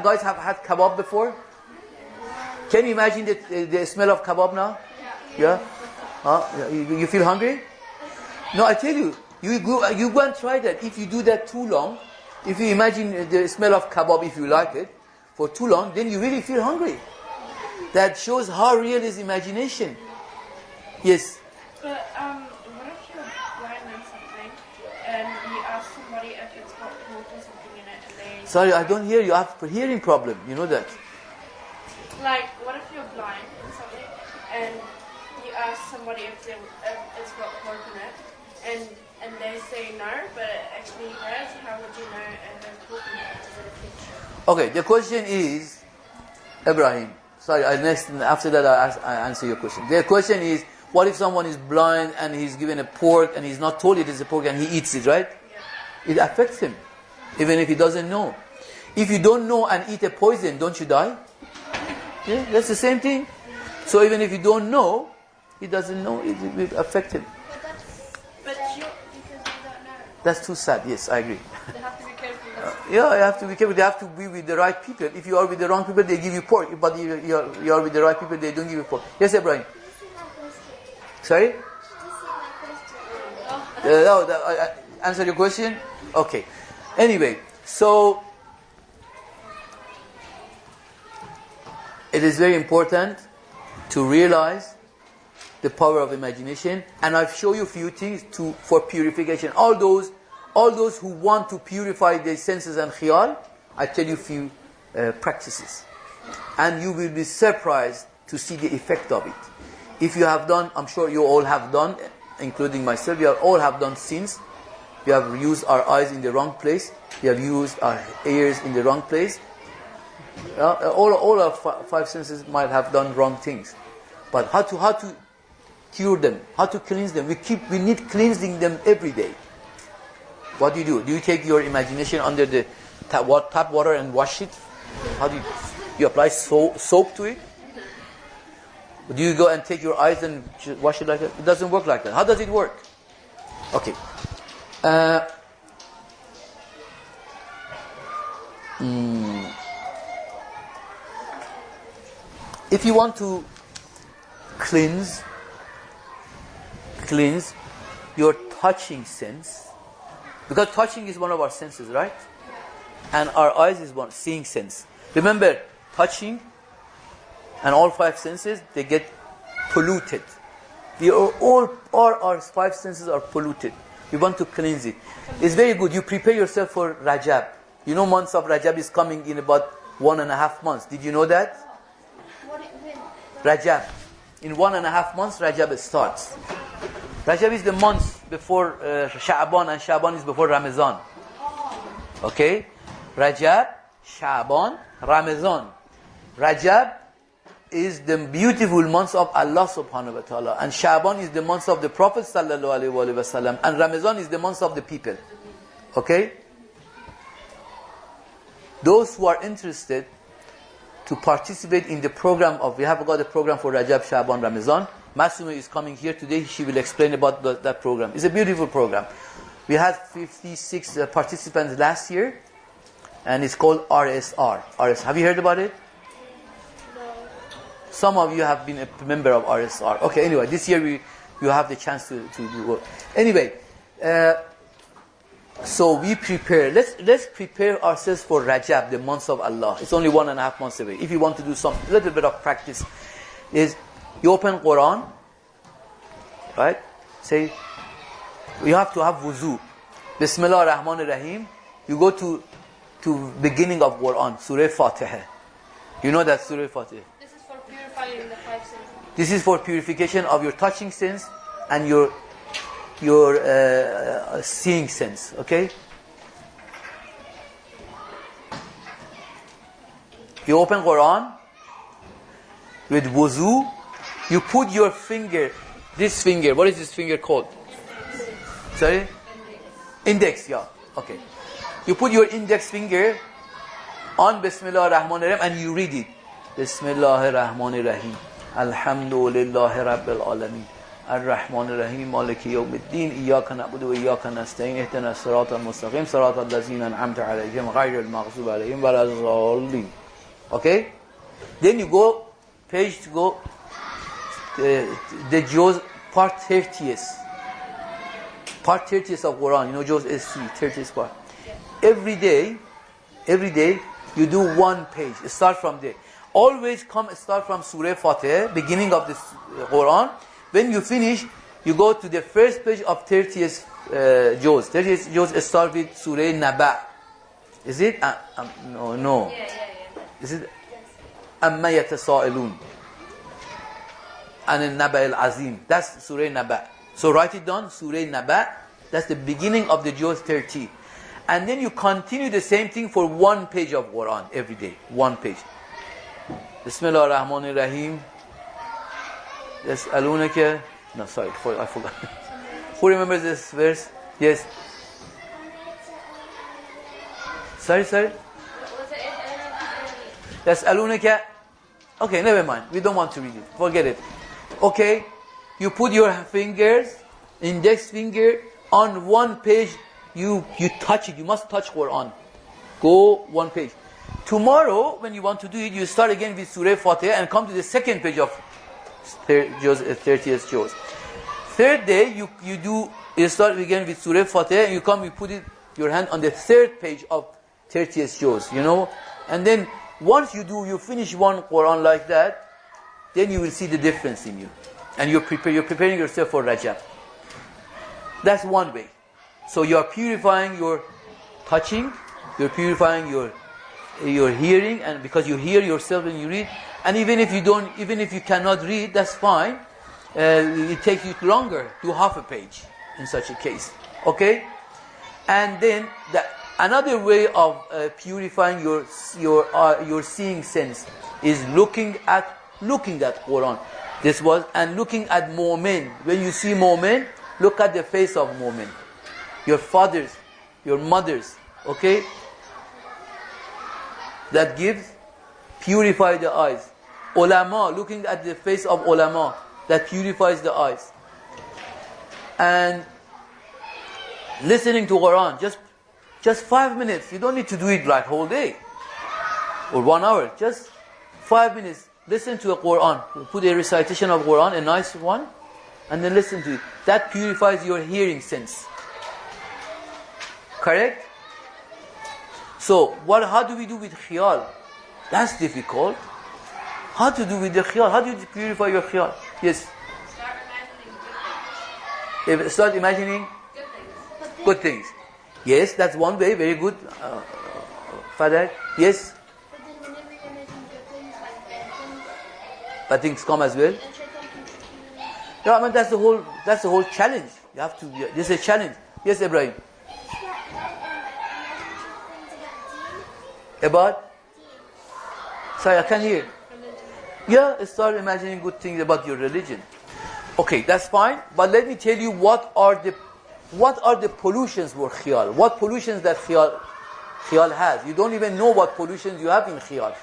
guys have had kebab before? Can you imagine the smell of kebab now? Yeah? You feel hungry? No, I tell you, you go and try that. If you do that too long, if you imagine the smell of kebab, if you like it, for too long, then you really feel hungry. That shows how real is imagination. Yes? But what if you're blind or something, and you ask somebody if it's got pork or something in it, and they... Sorry, I don't hear you. I have a hearing problem. You know that. Like, what if you're blind or something, and you ask somebody if it's got pork in it, and they say no, but it actually has? How would you know it has pork in it? Is it a picture? Okay, the question is, Ibrahim. Sorry, after that I answer your question. The question is, what if someone is blind and he's given a pork and he's not told it is a pork and he eats it, right? Yeah. It affects him, even if he doesn't know. If you don't know and eat a poison, don't you die? Yeah, that's the same thing. So even if you don't know, he doesn't know, it will affect him. But because you don't know. That's too sad. Yes, I agree. They have to be careful. Yeah, you have to be careful. They have to be with the right people. If you are with the wrong people, they give you pork. But you are with the right people, they don't give you pork. Yes, Ibrahim? Sorry? Answer your question? Okay. Anyway, so it is very important to realize the power of imagination, and I'll show you a few things for purification. All those who want to purify their senses and khiyal, I tell you a few practices, and you will be surprised to see the effect of it. If you have done, I'm sure you all have done, including myself, we all have done sins. We have used our eyes in the wrong place. We have used our ears in the wrong place. All our five senses might have done wrong things. But how to cure them? How to cleanse them? We need cleansing them every day. What do? Do you take your imagination under the tap water and wash it? How do you apply soap to it? Do you go and take your eyes and wash it like that? It doesn't work like that. How does it work? Okay. If you want to cleanse your touching sense, because touching is one of our senses, right? And our eyes is one seeing sense. Remember, touching and all five senses, they get polluted. All our five senses are polluted. We want to cleanse it. It's very good. You prepare yourself for Rajab. You know, months of Rajab is coming in about 1.5 months. Did you know that? Rajab. In 1.5 months, Rajab starts. Rajab is the month before Sha'ban, and Sha'ban is before Ramadan. Okay? Rajab, Sha'ban, Ramadan. Rajab is the beautiful month of Allah subhanahu wa ta'ala, and Sha'ban is the month of the Prophet sallallahu alaihi wasallam, and Ramadan is the month of the people. Okay? Those who are interested to participate in the program we have got a program for Rajab, Sha'ban, Ramadan. Masuma is coming here today. She will explain about that program. It's a beautiful program. We had 56 participants last year, and it's called RSR. Have you heard about it? Some of you have been a member of RSR. Okay, anyway, this year you have the chance to do work. Anyway, so we prepare. Let's prepare ourselves for Rajab, the month of Allah. It's only 1.5 months away. If you want to do some little bit of practice, is you open Quran, right? Say, you have to have wuzu. Bismillah ar-Rahman ar-Rahim. You go to beginning of Quran, Surah Fatiha. You know that Surah Fatiha. Purifying the five senses. This is for purification of your touching sense and your seeing sense. Okay? You open Quran with wuzu You put your finger, this finger, what is this finger called? Sorry? Index, yeah. Okay. You put your index finger on Bismillah ar-Rahman ar-Rahim and you read it. Bismillah ar-Rahman ar-Rahim. Alhamdulillahi Rabbil Alameen. Ar-Rahman ar-Rahim. Maliki yawmiddin. Iyaka na'budu wa iyaka nasta'in. Ihdina as-sirata al-mustaqim. Sirata allazina an'amta alayhim. Ghayri al-maghzub alayhim. Wa la-dhalin. Okay? Then you go, page to go, the Jaws part 30th. Part 30th of Quran. You know Jaws SC, 30th part. Every day, you do one page. Start from there. Always start from Surah Fatih, beginning of this Quran. When you finish, you go to the first page of 30th Jaws. 30th Jaws start with Surah Naba. Is it? No. Yeah. Is it? Amma yatasa'ilun. And Naba al-Azim. That's Surah Naba. So write it down, Surah Naba. That's the beginning of the Jaws 30. And then you continue the same thing for one page of Quran every day. One page. Bismillah ar-Rahman ar-Rahim. Yas'alunaka. No, sorry, I forgot. Who remembers this verse? Yes. Sorry. Was it Yas'alunaka. Okay, never mind. We don't want to read it. Forget it. Okay. You put your fingers, index finger, on one page. You touch it. You must touch Quran. Go one page. Tomorrow, when you want to do it, you start again with Surah Fatih and come to the second page of 30th Jaws. Third day, you start again with Surah Fatih and you put your hand on the third page of 30th Jaws, you know. And then once you finish one Quran like that, then you will see the difference in you. And you're preparing yourself for Rajab. That's one way. So you are purifying your touching, you're purifying your hearing, and because you hear yourself when you read, and even if you cannot read, that's fine. It takes you longer, do half a page in such a case. Okay? And then another way of purifying your seeing sense is looking at Quran. And looking at Mu'min. When you see Mu'min, look at the face of Mu'min. Your fathers, your mothers, okay? That purify the eyes. Ulama, looking at the face of ulama, that purifies the eyes. And listening to Quran, just 5 minutes. You don't need to do it like whole day or 1 hour. Just 5 minutes. Listen to a Quran. Put a recitation of Quran, a nice one, and then listen to it. That purifies your hearing sense. Correct? So, how do we do with Kheyal? That's difficult. How to do with the Kheyal? How do you purify your Kheyal? Yes? Start imagining good things. Yes, that's one way. Very good. Father, yes? But then whenever you're making good things, like Bad things come as well. No, I mean that's the whole challenge. You have to. This is a challenge. Yes, Ibrahim. About? Sorry, I can't hear. Yeah, start imagining good things about your religion. Okay, that's fine. But let me tell you what are the pollutions for Kheyal. What pollutions that Kheyal has. You don't even know what pollutions you have in Kheyal.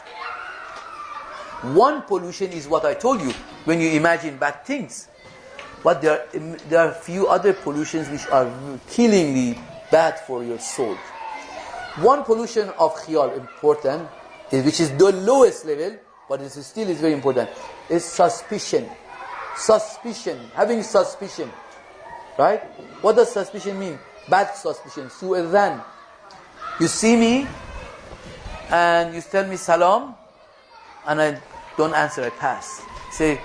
One pollution is what I told you, when you imagine bad things. But there are few other pollutions which are killingly bad for your soul. One pollution of Kheyal important, which is the lowest level, but it still is very important, is suspicion. Suspicion, having suspicion. Right? What does suspicion mean? Bad suspicion, su'adhan. You see me, and you tell me salam, and I don't answer, I pass. Say,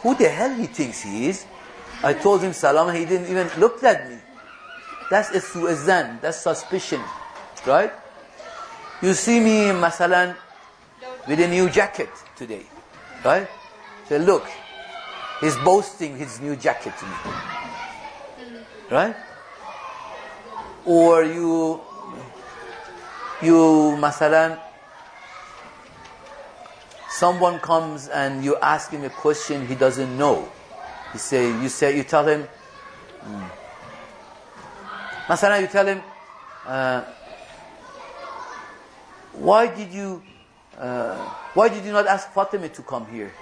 who the hell he thinks he is? I told him salam, and he didn't even look at me. That's a su'adhan, that's suspicion. Right? You see me, masalan, with a new jacket today. Right? Say, look, he's boasting his new jacket to me. Right? Or you masalan, someone comes and you ask him a question he doesn't know. You tell him, Masala, you tell him, why did you not ask Fatima to come here?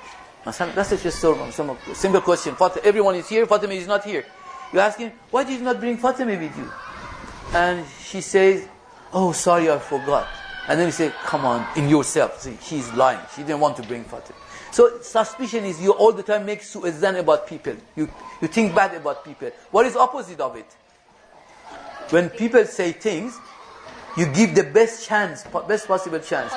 Masala, that's just some simple question. Everyone is here, Fatima is not here. You ask him, why did you not bring Fatima with you? And she says, oh, sorry, I forgot. And then you say, come on, in yourself. See, she's lying. She didn't want to bring Fatima. So suspicion is you all the time make su'azan about people. You think bad about people. What is opposite of it? When people say things, you give the best possible chance.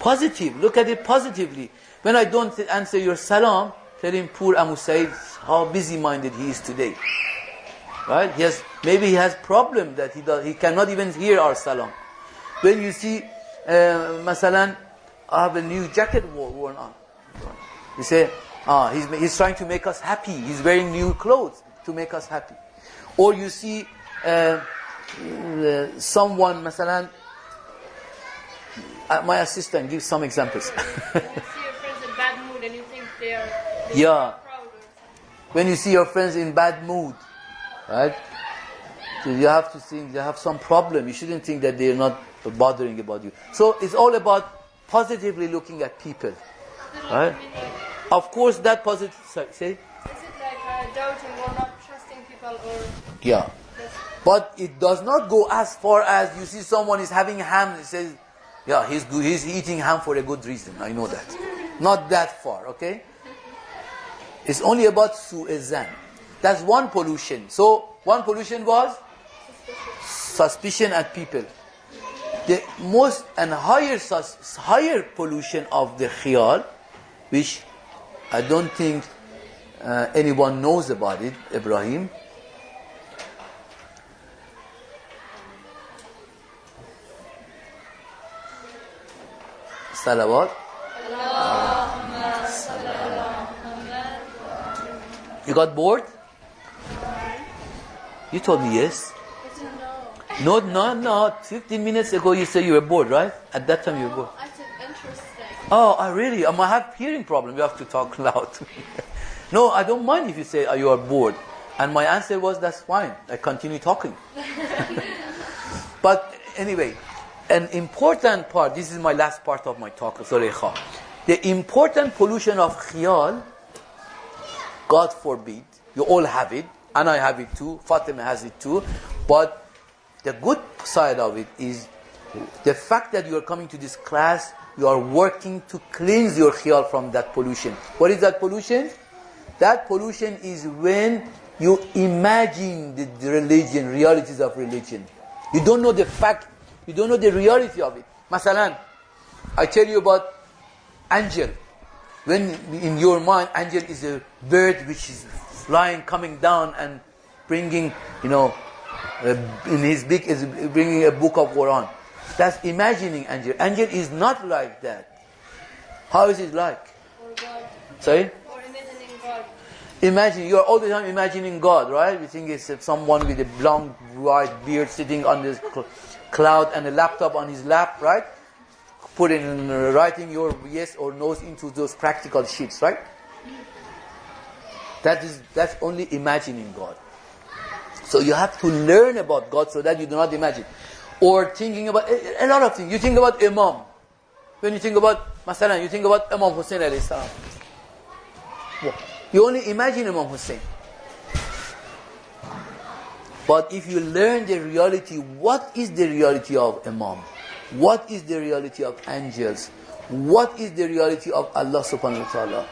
Positive. Look at it positively. When I don't answer your salam, tell him, poor Amu Said, how busy-minded he is today. Right? Maybe he has problem that he cannot even hear our salam. When you see, masalan, I have a new jacket worn on. You say, he's trying to make us happy. He's wearing new clothes to make us happy. Or you see someone, masalan, my assistant gives some examples. When you see your friends in bad mood and you think they are proud yeah. or something. When you see your friends in bad mood, right? So you have to think they have some problem. You shouldn't think that they are not bothering about you. So it's all about positively looking at people. Right? Of course, that positive. Sorry, say. Is it like doubting or not trusting people or? Yeah. But it does not go as far as you see someone is having ham. It says, yeah, he's good. He's eating ham for a good reason. I know that. Not that far. Okay. It's only about su'azan. That's one pollution. So one pollution was suspicion at people. The most and higher pollution of the khiyal, which I don't think anyone knows about it, Ibrahim. Salawat. You got bored? You told me yes. No. 15 minutes ago you said you were bored, right? At that time you were bored. I said interesting. Oh, really? I have hearing problem. You have to talk loud. No, I don't mind if you say you are bored. And my answer was, that's fine. I continue talking. But anyway, an important part, this is my last part of my talk, Zulaykha. The important pollution of khiyal, God forbid, you all have it, and I have it too, Fatima has it too, but the good side of it is the fact that you are coming to this class, you are working to cleanse your khiyal from that pollution. What is that pollution? That pollution is when you imagine the religion, realities of religion. You don't know the fact, you don't know the reality of it. Masalan, I tell you about angel. When in your mind, angel is a bird which is flying, coming down and bringing, in his beak is bringing a book of Quran. That's imagining angel. Angel is not like that. How is it like? Or God. Sorry? Or imagining God. Imagine, you are all the time imagining God, right? You think it's someone with a long white beard sitting on this cloud and a laptop on his lap, right? Writing your yes or no's into those practical sheets, right? That's only imagining God. So you have to learn about God so that you do not imagine. Or thinking about a lot of things. You think about Imam. When you think about, Masalan, you think about Imam Hussein alayhi salam. You only imagine Imam Hussein. But if you learn the reality, what is the reality of Imam? What is the reality of angels? What is the reality of Allah subhanahu wa ta'ala?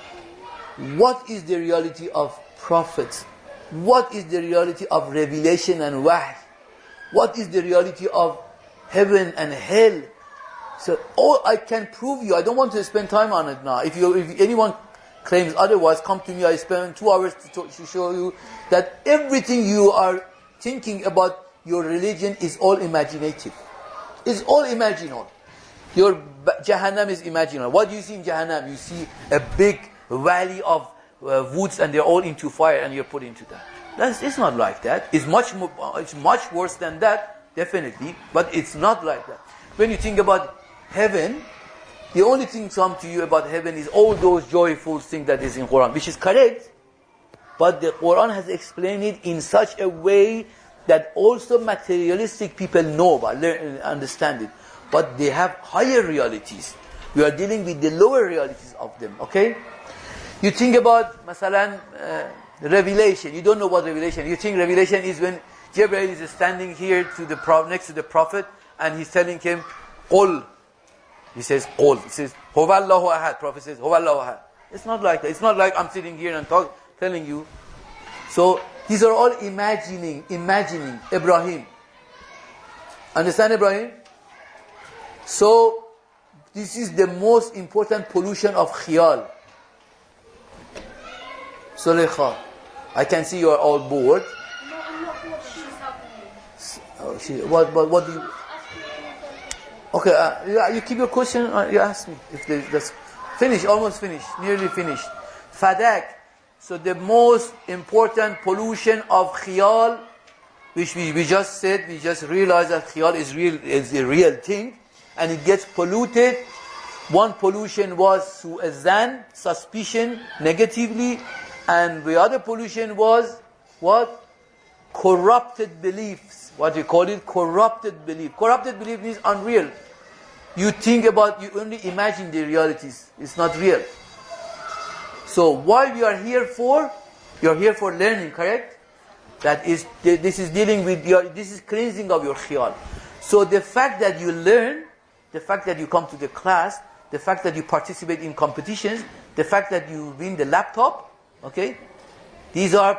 What is the reality of prophets? What is the reality of revelation and wahy? What is the reality of heaven and hell? So all I can prove you, I don't want to spend time on it now. If anyone claims otherwise, come to me. I spend 2 hours to show you that everything you are thinking about your religion is all imaginative. It's all imaginal. Your Jahannam is imaginal. What do you see in Jahannam? You see a big valley of woods and they're all into fire and you're put into that. It's not like that. It's much worse than that, definitely, but it's not like that. When you think about heaven, the only thing come to you about heaven is all those joyful things that is in Quran, which is correct. But the Quran has explained it in such a way that also materialistic people know about, learn, understand it. But they have higher realities. We are dealing with the lower realities of them, okay? You think about, masalan, revelation. You don't know what revelation. You think revelation is when Gabriel is standing here to the next to the Prophet and he's telling him, Qul. He says, Qul. He says, Huwallahu ahad. Prophet says, Huwallahu ahad. It's not like that. It's not like I'm sitting here and telling you. So, these are all imagining Ibrahim. Understand Ibrahim? So, this is the most important pollution of Kheyal. Sulekha, I can see you are all bored. No, I'm not bored. She's helping me. What do you... Okay, you keep your question, you ask me. If that's finished, almost finished, nearly finished. Fadak. So the most important pollution of Kheyal, which we just said, we just realized that Kheyal is a real thing, and it gets polluted. One pollution was through a zan, suspicion, negatively, and the other pollution was what? Corrupted beliefs. What we call it? Corrupted belief. Corrupted belief means unreal. You think about, you only imagine the realities. It's not real. So what we are here for? You are here for learning, correct? This is dealing with this is cleansing of your khiyal. So the fact that you learn, the fact that you come to the class, the fact that you participate in competitions, the fact that you win the laptop, okay? These are,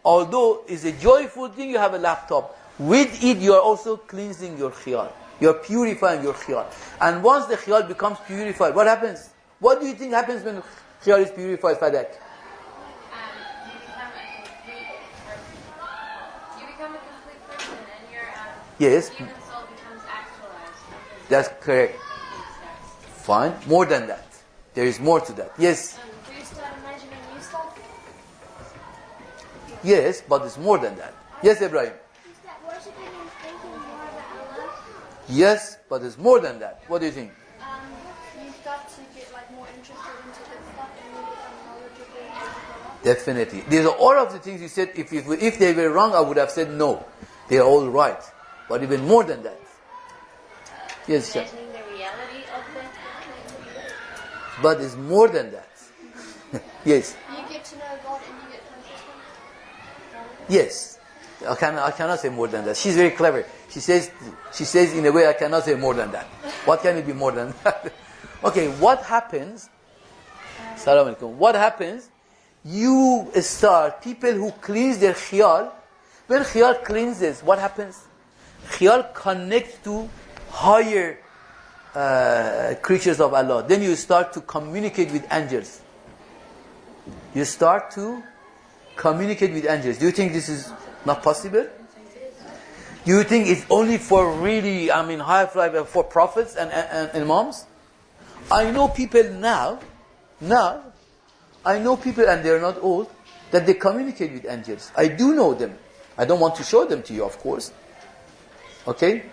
although it's a joyful thing, you have a laptop. With it, you are also cleansing your khiyal. You are purifying your khiyal. And once the khiyal becomes purified, what happens? What do you think happens when khiyal is purified, Fadak? You become a complete person, and your Yes. human soul becomes actualized. That's correct. Fine. More than that. There is more to that. Yes. Do you start imagining new stuff? Yes, but it's more than that. Yes, Ibrahim. Is that worshipping and thinking more about Allah? Yes, but it's more than that. What do you think? You start to get more interested into this stuff and you become knowledgeable in Allah. Definitely. These are all of the things you said. If they were wrong, I would have said no. They are all right. But even more than that. Yes, sir. Imagining the reality of the But it's more than that. Yes. You get to know God and you get consistent. Yes. I cannot say more than that. She's very clever. She says in a way I cannot say more than that. What can it be more than that? Okay, what happens? Assalamu alaikum. What happens? You start, people who cleanse their khiyal, when khiyal cleanses, what happens? Khiyal connects to higher creatures of Allah. Then you start to communicate with angels. You start to communicate with angels. Do you think this is not possible? Do you think it's only for really, high flight for prophets and imams? I know people now, I know people, and they're not old, that they communicate with angels. I do know them. I don't want to show them to you, of course. Okay?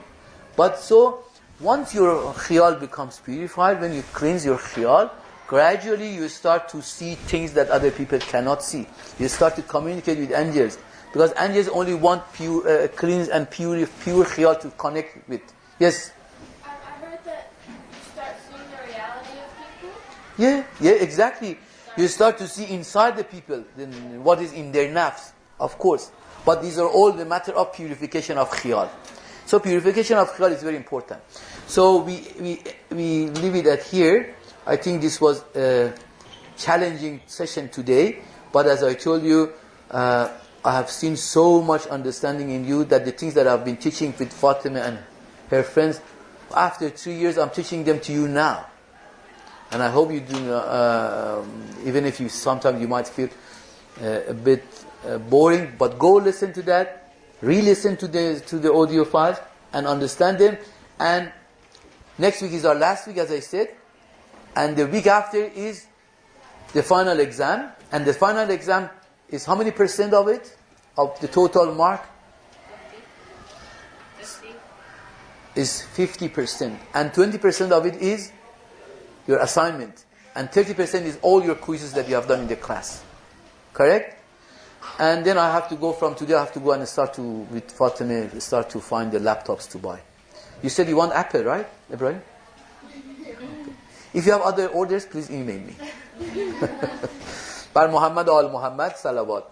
But so, once your khiyal becomes purified, when you cleanse your khiyal, gradually you start to see things that other people cannot see. You start to communicate with angels. Because angels only want pure, clean and pure khiyal to connect with. Yes? I heard that you start seeing the reality of people. Yeah, exactly. You start to see inside the people what is in their nafs, of course. But these are all the matter of purification of khiyal. So purification of khiyal is very important. So we leave it at here. I think this was a challenging session today. But as I told you, I have seen so much understanding in you that the things that I've been teaching with Fatima and her friends, after 3 years, I'm teaching them to you now. And I hope you do, even if sometimes you might feel a bit boring, but go listen to that, re-listen to the audio files and understand them. And next week is our last week, as I said, and the week after is the final exam. And the final exam is how many percent of it? Of the total mark? 50. Is 50%. And 20% of it is your assignment. And 30% is all your quizzes that you have done in the class. Correct? And then I have to go from today, I have to go and start to, with Fatima, start to find the laptops to buy. You said you want Apple, right, Ibrahim? If you have other orders, please email me. Bar Muhammad al Muhammad, salawat.